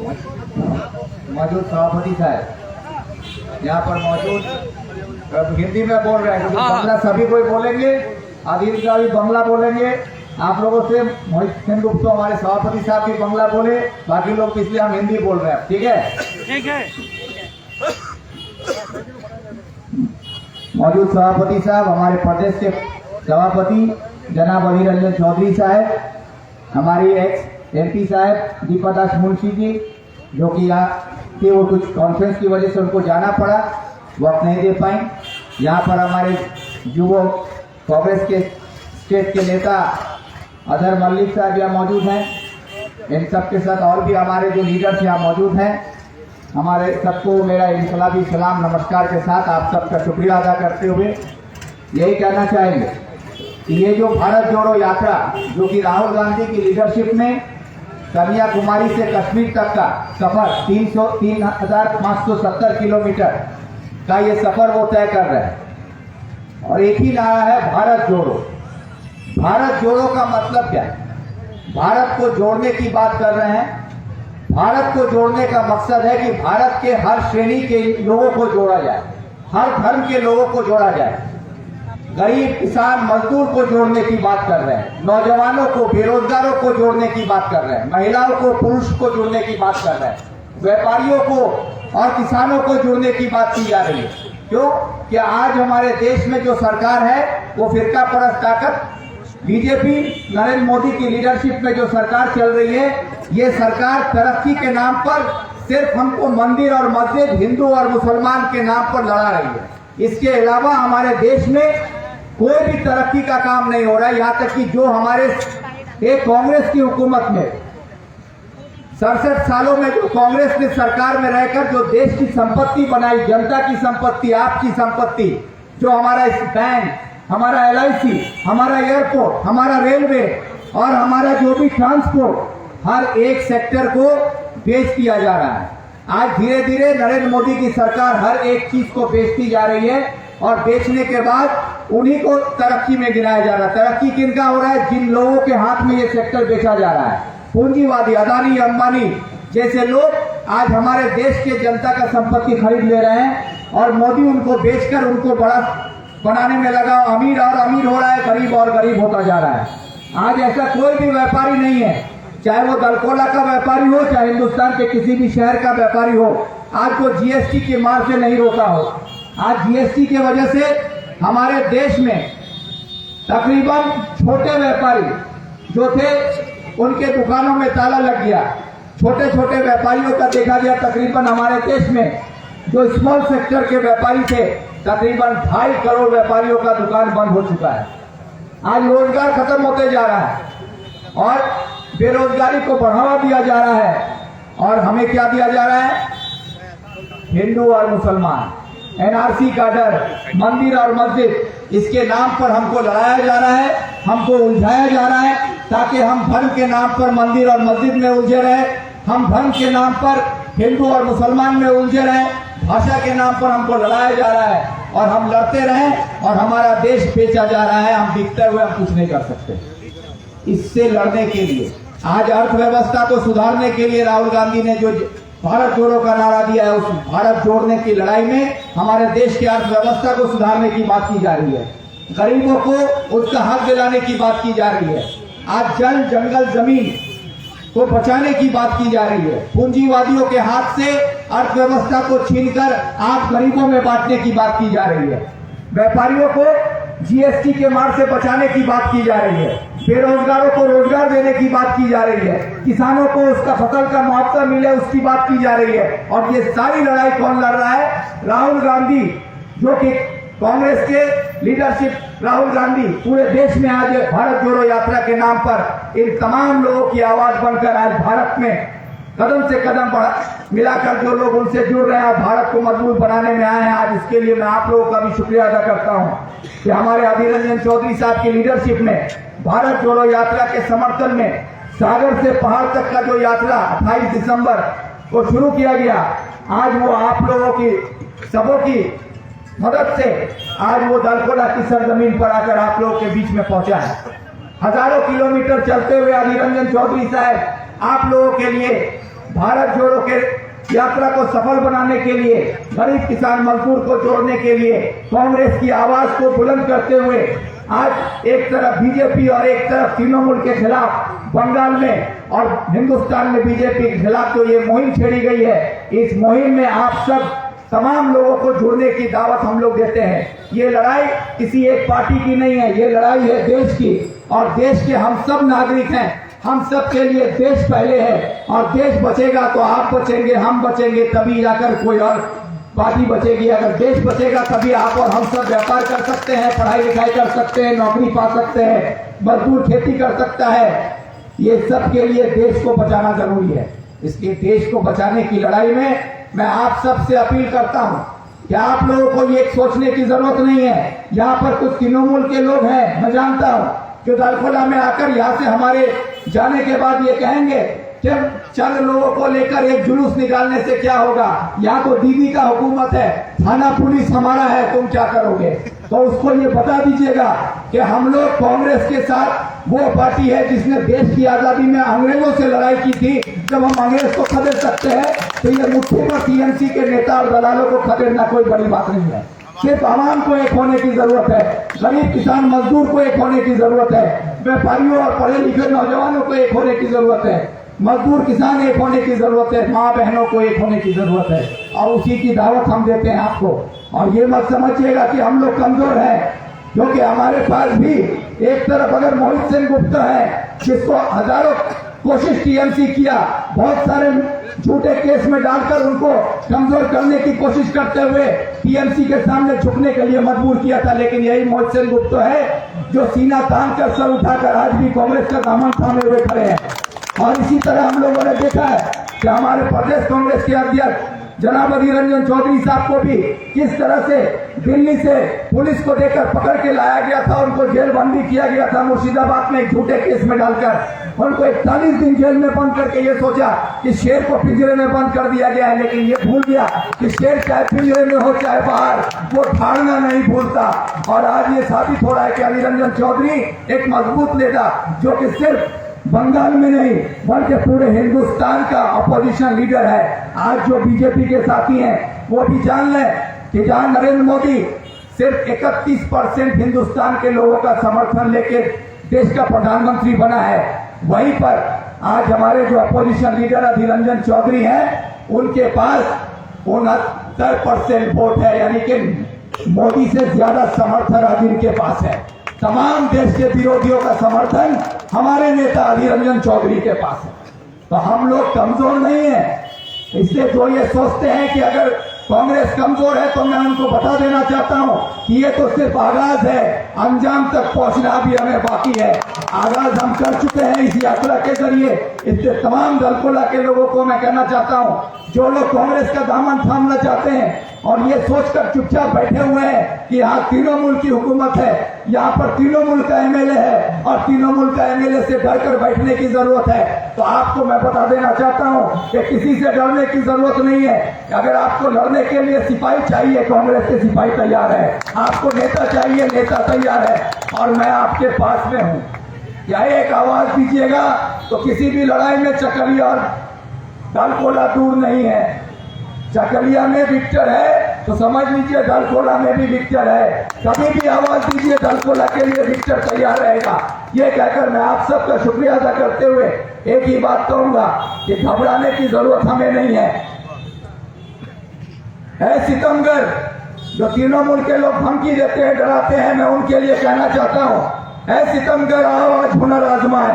मौजूद सभापति साहब यहाँ पर मौजूद हिंदी में बोल रहे हैं, बांग्ला सभी कोई बोलेंगे, आदिल का भी बांग्ला बोलेंगे। आप लोगों से मोहित सेन गुप्ता हमारे सभापति साहब भी बांग्ला बोले, बाकी लोग इसलिए हम हिंदी बोल रहे हैं। ठीक है, ठीक है। मौजूद सभापति साहब, हमारे प्रदेश के सभापति जनाब अधीर रंजन चौधरी साहब, हमारी एक्स MP साहब दीपा दास मुंशी जी, जो कि यहाँ थे, वो कुछ कॉन्फ्रेंस की वजह से उनको जाना पड़ा, वक्त नहीं दे पाए। यहाँ पर हमारे युवा कांग्रेस के स्टेट के नेता अजहर मलिक साहब यहाँ मौजूद हैं। इन सब के साथ और भी हमारे जो लीडर्स यहाँ मौजूद हैं। हमारे सबको मेरा इनकलाबी सलाम नमस्कार के साथ आप सबका शुक्रिया अदा करते हुए यही कहना चाहेंगे कि ये जो भारत जोड़ो यात्रा, जो कि राहुल गांधी की लीडरशिप में कन्याकुमारी से कश्मीर तक का सफर 3,570 किलोमीटर का ये सफर वो तय कर रहे हैं, और एक ही नारा है, भारत जोड़ो। भारत जोड़ो का मतलब क्या है? भारत को जोड़ने की बात कर रहे हैं। भारत को जोड़ने का मकसद है कि भारत के हर श्रेणी के लोगों को जोड़ा जाए, हर धर्म के लोगों को जोड़ा जाए। गरीब, किसान, मजदूर को जोड़ने की बात कर रहे हैं, नौजवानों को, बेरोजगारों को जोड़ने की बात कर रहे हैं, महिलाओं को, पुरुष को जोड़ने की बात कर रहे हैं, व्यापारियों को और किसानों को जोड़ने की बात की जा रही है। क्यों? कि आज हमारे देश में जो सरकार है वो फिरका परस्त ताकत बीजेपी नरेंद्र मोदी की लीडरशिप में जो सरकार चल रही है, ये सरकार तरक्की के नाम पर सिर्फ हमको मंदिर और मस्जिद, हिंदू और मुसलमान के नाम पर लड़ा रही है। इसके अलावा हमारे देश में कोई भी तरक्की का काम नहीं हो रहा है। यहाँ तक कि जो हमारे एक कांग्रेस की हुकूमत में 67 सालों में जो कांग्रेस ने सरकार में रहकर जो देश की संपत्ति बनाई, जनता की संपत्ति, आपकी संपत्ति, जो हमारा इस बैंक, हमारा LIC, हमारा एयरपोर्ट, हमारा रेलवे और हमारा जो भी ट्रांसपोर्ट, हर एक सेक्टर को बेच दिया जा रहा है। आज धीरे धीरे नरेंद्र मोदी की सरकार हर एक चीज को बेचती जा रही है, और बेचने के बाद उन्हीं को तरक्की में गिनाया जा रहा है। तरक्की किनका हो रहा है? जिन लोगों के हाथ में ये सेक्टर बेचा जा रहा है। पूंजीवादी, अदानी, अंबानी जैसे लोग आज हमारे देश के जनता का संपत्ति खरीद ले रहे हैं, और मोदी उनको बेचकर उनको बड़ा बनाने में लगा। अमीर और अमीर हो रहा है, गरीब और गरीब होता जा रहा है। आज ऐसा कोई भी व्यापारी नहीं है, चाहे वो दलकोला का व्यापारी हो, चाहे हिंदुस्तान के किसी भी शहर का व्यापारी हो, आज को GST की मार से नहीं रोका हो। आज GST की वजह से हमारे देश में तकरीबन छोटे व्यापारी जो थे, उनके दुकानों में ताला लग गया। छोटे छोटे व्यापारियों का देखा गया, तकरीबन हमारे देश में जो स्मॉल सेक्टर के व्यापारी थे, तकरीबन 2.5 करोड़ व्यापारियों का दुकान बंद हो चुका है। आज रोजगार खत्म होते जा रहा है और बेरोजगारी को बढ़ावा दिया जा रहा है। और हमें क्या दिया जा रहा है? हिंदू और मुसलमान, NRC का डर, मंदिर और मस्जिद, इसके नाम पर हमको लड़ाया जा रहा है, हमको उलझाया जा रहा है, ताकि हम धर्म के नाम पर मंदिर और मस्जिद में उलझे रहे, हम धर्म के नाम पर हिंदू और मुसलमान में उलझे रहे, भाषा के नाम पर हमको लड़ाया जा रहा है, और हम लड़ते रहें और हमारा देश बेचा जा रहा है। हम दिखते हुए हम कुछ नहीं कर सकते। इससे लड़ने के लिए आज अर्थव्यवस्था को सुधारने के लिए राहुल गांधी ने जो भारत जोड़ो का नारा दिया है, उस भारत जोड़ने की लड़ाई में हमारे देश की अर्थव्यवस्था को सुधारने की बात की जा रही है, गरीबों को उसका हक दिलाने की बात की जा रही है। आज जल, जंगल, जमीन को बचाने की बात की जा रही है। पूंजीवादियों के हाथ से अर्थव्यवस्था को छीनकर आप गरीबों में बांटने की बात की जा रही है। व्यापारियों को GST के मार से बचाने की बात की जा रही है। बेरोजगारों को रोजगार देने की बात की जा रही है। किसानों को उसका फसल का मुआवजा मिले, उसकी बात की जा रही है। और ये सारी लड़ाई कौन लड़ रहा है? राहुल गांधी, जो कि कांग्रेस के लीडरशिप राहुल गांधी पूरे देश में आज भारत जोड़ो यात्रा के नाम पर इन तमाम लोगों की आवाज बनकर आज भारत में कदम से कदम मिलाकर जो लोग उनसे जुड़ रहे हैं और भारत को मजबूत बनाने में आए हैं। आज इसके लिए मैं आप लोगों का भी शुक्रिया अदा करता हूं कि हमारे अधीर रंजन चौधरी साहब की लीडरशिप में भारत जोड़ो यात्रा के समर्थन में सागर से पहाड़ तक का जो यात्रा 28 दिसंबर को शुरू किया गया, आज वो आप लोगों की सबों की मदद से आज वो दलकोला की सरजमीन पर आकर आप लोगों के बीच में पहुंचा है। हजारों किलोमीटर चलते हुए अधीर रंजन चौधरी साहब आप लोगों के लिए भारत जोड़ो के यात्रा को सफल बनाने के लिए, गरीब किसान मजदूर को जोड़ने के लिए कांग्रेस की आवाज को बुलंद करते हुए आज एक तरफ बीजेपी और एक तरफ तृणमूल के खिलाफ बंगाल में और हिंदुस्तान में बीजेपी के खिलाफ जो ये मुहिम छेड़ी गई है, इस मुहिम में आप सब तमाम लोगों को जुड़ने की दावत हम लोग देते हैं। ये लड़ाई किसी एक पार्टी की नहीं है, ये लड़ाई है देश की, और देश के हम सब नागरिक हैं। हम सब के लिए देश पहले है, और देश बचेगा तो आप बचेंगे, हम बचेंगे, तभी जाकर कोई और पार्टी बचेगी। अगर देश बचेगा तभी आप और हम सब व्यापार कर सकते हैं, पढ़ाई लिखाई कर सकते हैं, नौकरी पा सकते हैं, मजदूर खेती कर सकता है। ये सब के लिए देश को बचाना जरूरी है। इसलिए देश को बचाने की लड़ाई में मैं आप सब से अपील करता हूं कि आप लोगों को ये सोचने की जरूरत नहीं है। यहाँ पर कुछ तृणमूल के लोग हैं, मैं जानता हूं, जो दालखोला में आकर यहाँ से हमारे जाने के बाद ये कहेंगे कि चंद लोगों को लेकर एक जुलूस निकालने से क्या होगा, यहाँ तो दीदी का हुकूमत है, थाना पुलिस हमारा है, तुम क्या करोगे। तो उसको ये बता दीजिएगा कि हम लोग कांग्रेस के साथ वो पार्टी है जिसने देश की आजादी में अंग्रेजों से लड़ाई की थी। जब हम अंग्रेज को खदेड़ सकते हैं तो ये मुट्ठी में टीएमसी के नेता और दलालों को खदेड़ना कोई बड़ी बात नहीं है। सिर्फ आवाम को एक होने की जरूरत है, गरीब किसान मजदूर को एक होने की जरूरत है, व्यापारियों और पढ़े लिखे नौजवानों को एक होने की जरूरत है, मजदूर किसान एक होने की जरूरत है, माँ बहनों को एक होने की जरूरत है, और उसी की दावत हम देते हैं आपको। और ये मत समझिएगा कि हम लोग कमजोर हैं, क्योंकि हमारे पास भी एक तरफ अगर मोहित सिंह गुप्ता है, जिसको हजारों कोशिश टीएमसी किया, बहुत सारे झूठे केस में डालकर उनको कमजोर करने की कोशिश करते हुए टीएमसी के सामने झुकने के लिए मजबूर किया था। लेकिन यही मोहित सिंह गुप्ता है जो सीना तान कर सर उठाकर आज भी कांग्रेस का दामन थामे हुए खड़े हैं। और इसी तरह हम लोगों ने देखा है कि हमारे प्रदेश कांग्रेस के अध्यक्ष जनाब अधीर रंजन चौधरी साहब को भी किस तरह से दिल्ली से पुलिस को देकर पकड़ के लाया गया था, उनको जेल बंदी किया गया था मुर्शिदाबाद में एक झूठे केस में डालकर। उनको 41 दिन जेल में बंद करके ये सोचा कि शेर को पिंजरे में बंद कर दिया गया है, लेकिन ये भूल गया कि शेर चाहे पिंजरे में हो चाहे बाहर, वो ठाड़ना नहीं भूलता। और आज ये साबित हो रहा है कि अधीर रंजन चौधरी एक मजबूत नेता, जो कि सिर्फ बंगाल में नहीं बल्कि पूरे हिंदुस्तान का अपोजिशन लीडर है। आज जो बीजेपी के साथी हैं वो भी जान लें कि जहां नरेंद्र मोदी सिर्फ 31% हिंदुस्तान के लोगों का समर्थन लेकर देश का प्रधानमंत्री बना है, वहीं पर आज हमारे जो अपोजिशन लीडर अधीर रंजन चौधरी हैं, उनके पास 69% वोट है, यानी कि मोदी से ज्यादा समर्थन अधीर के पास है। तमाम देश के विरोधियों का समर्थन हमारे नेता अधीर रंजन चौधरी के पास है। तो हम लोग कमजोर नहीं है। इसलिए जो ये सोचते हैं कि अगर कांग्रेस कमजोर है, तो मैं उनको बता देना चाहता हूं कि ये तो सिर्फ आगाज है, अंजाम तक पहुंचना भी हमें बाकी है। आगाज हम कर चुके हैं इस यात्रा के जरिए। इससे तमाम दलकोला के लोगों को मैं कहना चाहता हूं, जो लोग कांग्रेस का दामन थामना चाहते हैं और ये सोचकर चुपचाप बैठे हुए हैं कि यहाँ तृणमूल की हुकूमत है, यहाँ पर तृणमूल का एमएलए है और तृणमूल का एमएलए से डरकर बैठने की जरूरत है, तो आपको मैं बता देना चाहता हूँ कि किसी से डरने की जरूरत नहीं है। अगर आपको लड़ने के लिए सिपाही चाहिए, कांग्रेस के सिपाही तैयार है। आपको नेता चाहिए, नेता तैयार है, और मैं आपके पास में हूँ। या एक आवाज दीजिएगा तो किसी भी लड़ाई में चकलिया और दालकोला दूर नहीं है। चकलिया में विक्टर है तो समझ लीजिए दालकोला में भी विक्टर है। कभी भी आवाज दीजिए, दालकोला के लिए विक्टर तैयार रहेगा। ये कहकर मैं आप सबका शुक्रिया अदा करते हुए एक ही बात कहूंगा कि घबराने की जरूरत हमें नहीं है। सितमगर जो तृणमूल के लोग धमकी देते हैं, डराते हैं, मैं उनके लिए कहना चाहता हूँ, सितमगर आओ आज हुनर आजमाए,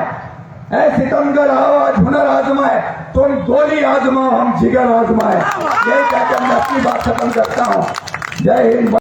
सितमगर आओ आज हुनर आजमाए, तुम गोली आजमाओ हम जिगर आजमाए। यही कहकर मैं अपनी बात खत्म करता हूँ। जय हिंद।